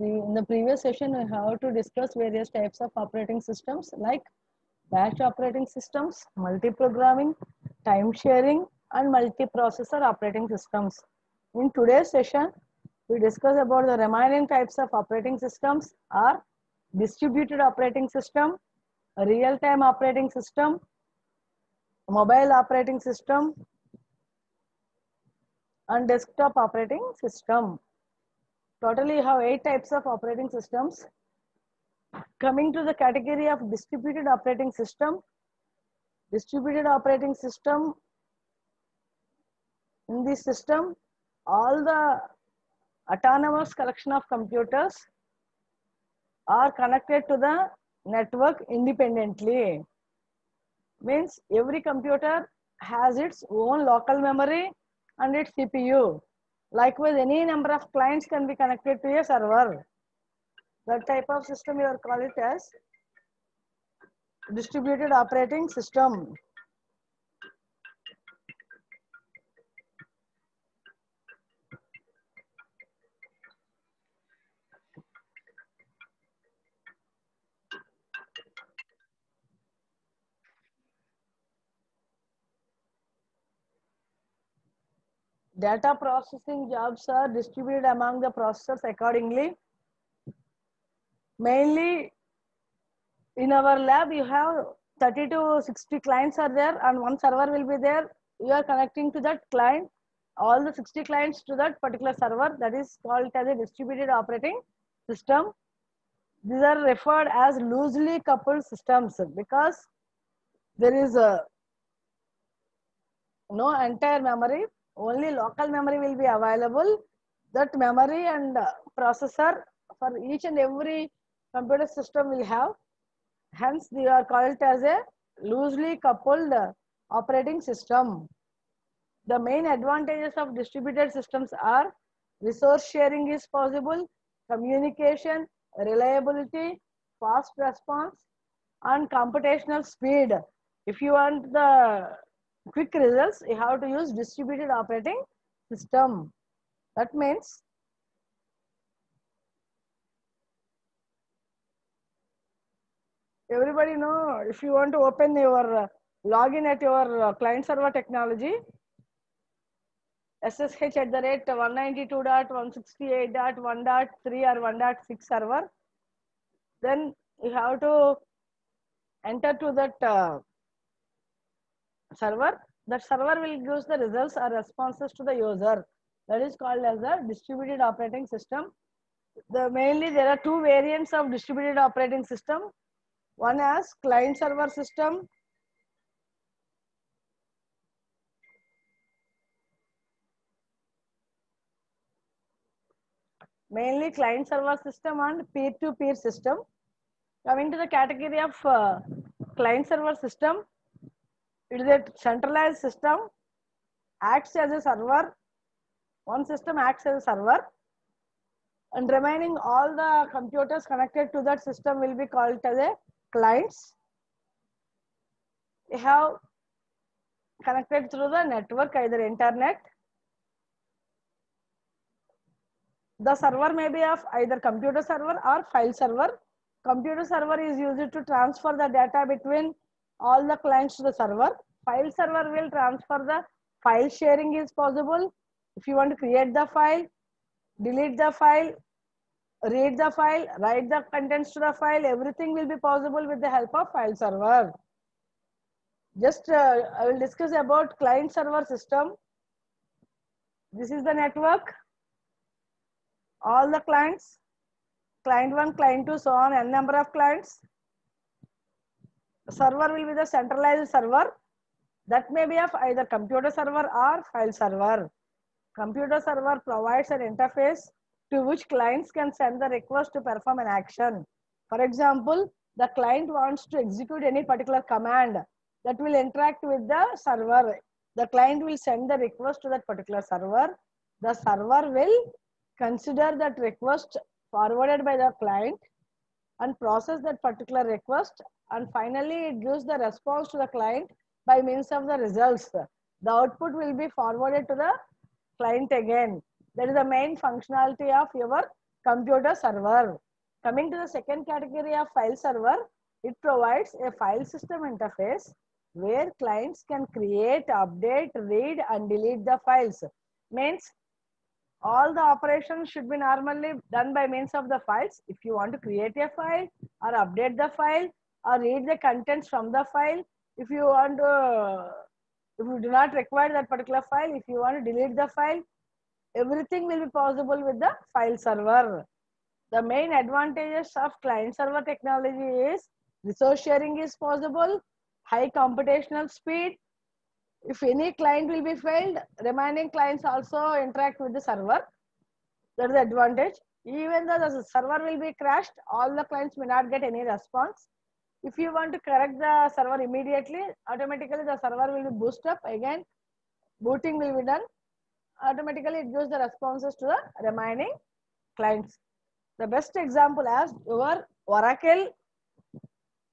in the previous session, we have to discuss various types of operating systems like batch operating systems, multi-programming, time sharing, and multi-processor operating systems. In today's session, we discuss about the remaining types of operating systems are distributed operating system, real-time operating system, mobile operating system, and desktop operating system. Totally, you have 8 types of operating systems. Coming to the category of distributed operating system, in this system, all the autonomous collection of computers are connected to the network independently. Means every computer has its own local memory and its CPU. Likewise, any number of clients can be connected to a server. That type of system you are call it as distributed operating system. Data processing jobs are distributed among the processors accordingly. Mainly in our lab, you have 30 to 60 clients are there and one server will be there. You are connecting to that client, all the 60 clients to that particular server. That is called as a distributed operating system. These are referred as loosely coupled systems because there is no entire memory, only local memory will be available. That memory and processor for each and every computer system will have. Hence, they are called as a loosely coupled operating system. The main advantages of distributed systems are resource sharing is possible, communication, reliability, fast response, and computational speed. If you want the quick results, you have to use distributed operating system. That means everybody know if you want to open your login at your client server technology, SSH@192.168.1.3 or 1.6 server, then you have to enter to that server. That server will give the results or responses to the user. That is called as a distributed operating system. Mainly there are two variants of distributed operating system. One as client server system. Mainly client server system and peer-to-peer system. Coming to the category of client server system, it is a centralized system, acts as a server. One system acts as a server, and remaining all the computers connected to that system will be called as a clients. We have connected through the network, either internet. The server may be of either computer server or file server. Computer server is used to transfer the data between all the clients to the server. File server will transfer the file sharing is possible. If you want to create the file, delete the file, read the file, write the contents to the file, everything will be possible with the help of file server. Just I will discuss about client server system. This is the network. All the clients, client 1, client 2, so on, n number of clients. Server will be the centralized server. That may be of either computer server or file server. Computer server provides an interface to which clients can send the request to perform an action. For example, the client wants to execute any particular command that will interact with the server. The client will send the request to that particular server. The server will consider that request forwarded by the client and process that particular request, and finally it gives the response to the client by means of the results. The output will be forwarded to the client again. That is the main functionality of your computer server. Coming to the second category of file server, it provides a file system interface where clients can create, update, read and delete the files. Means all the operations should be normally done by means of the files. If you want to create a file or update the file or read the contents from the file, if you want to, if you do not require that particular file, if you want to delete the file, everything will be possible with the file server. The main advantages of client server technology is resource sharing is possible, high computational speed. If any client will be failed, remaining clients also interact with the server. That is the advantage. Even though the server will be crashed, all the clients may not get any response. If you want to correct the server immediately, automatically the server will be boosted up again. Booting will be done. Automatically it gives the responses to the remaining clients. The best example as your Oracle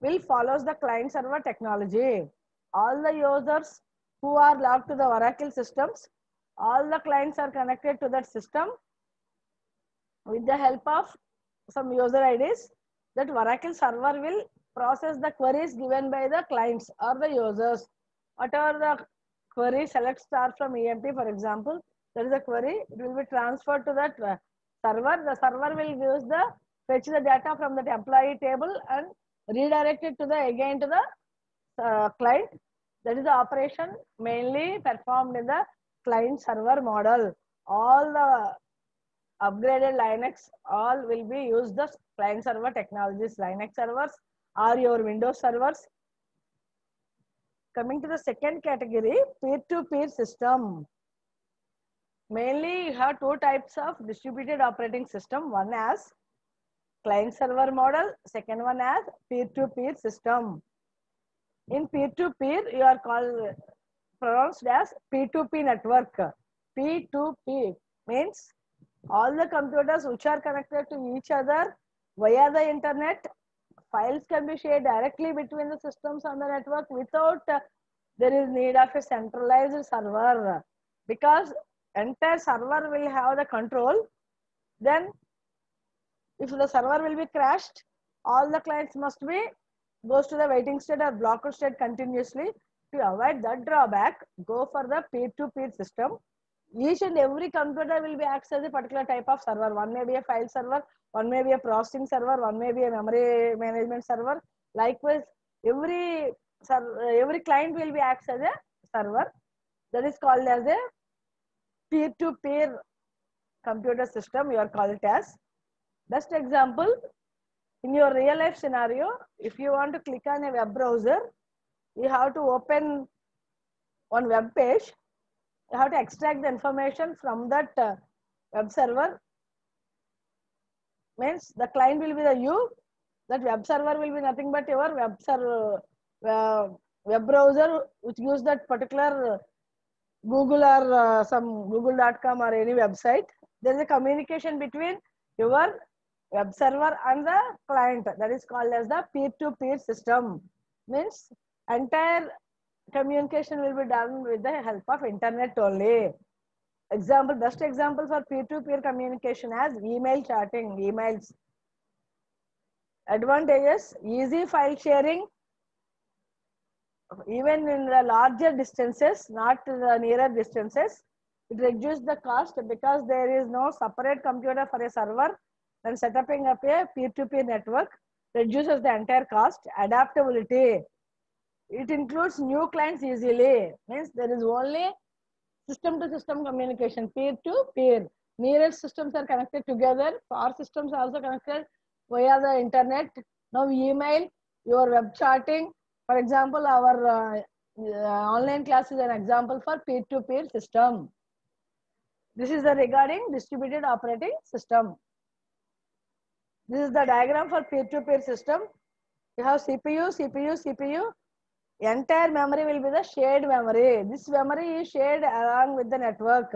will follows the client server technology. All the users who are logged to the Oracle systems, all the clients are connected to that system with the help of some user IDs. That Oracle server will process the queries given by the clients or the users. Whatever the query, select star from EMP, for example, there is a query, it will be transferred to that server. The server will use the fetch the data from that employee table and redirect it to the again to the client. That is the operation mainly performed in the client server model. All the upgraded Linux all will be used the client server technologies, Linux servers or your Windows servers. Coming to the second category, peer-to-peer system. Mainly you have two types of distributed operating system. One as client server model, second one as peer-to-peer system. In peer-to-peer, you are called pronounced as P2P network. P2P means all the computers which are connected to each other via the internet, files can be shared directly between the systems on the network without there is need of a centralized server, because entire server will have the control. Then if the server will be crashed, all the clients must be goes to the waiting state or blocked state continuously. To avoid that drawback, go for the peer-to-peer system. Each and every computer will be accessed as a particular type of server. One may be a file server, one may be a processing server, one may be a memory management server. Likewise, every client will be accessed as a server. That is called as a peer-to-peer computer system. You are called it as. Best example, in your real life scenario, if you want to click on a web browser, you have to open one web page. You have to extract the information from that web server. Means the client will be the you, that web server will be nothing but your web server, web browser, which gives that particular Google or some google.com or any website. There is a communication between your web server and the client. That is called as the peer-to-peer system. Means entire communication will be done with the help of internet only. Example, best example for peer-to-peer communication as email chatting, emails. Advantages, easy file sharing, even in the larger distances, not the nearer distances. It reduces the cost because there is no separate computer for a server. When setting up a peer-to-peer network, reduces the entire cost. Adaptability, it includes new clients easily. Means there is only system-to-system communication, peer-to-peer. Nearer systems are connected together. Far systems are also connected via the internet. Now email, your web chatting. For example, our online class is an example for peer-to-peer system. This is the regarding distributed operating system. This is the diagram for peer-to-peer system. You have CPU, CPU, CPU. Entire memory will be the shared memory. This memory is shared along with the network.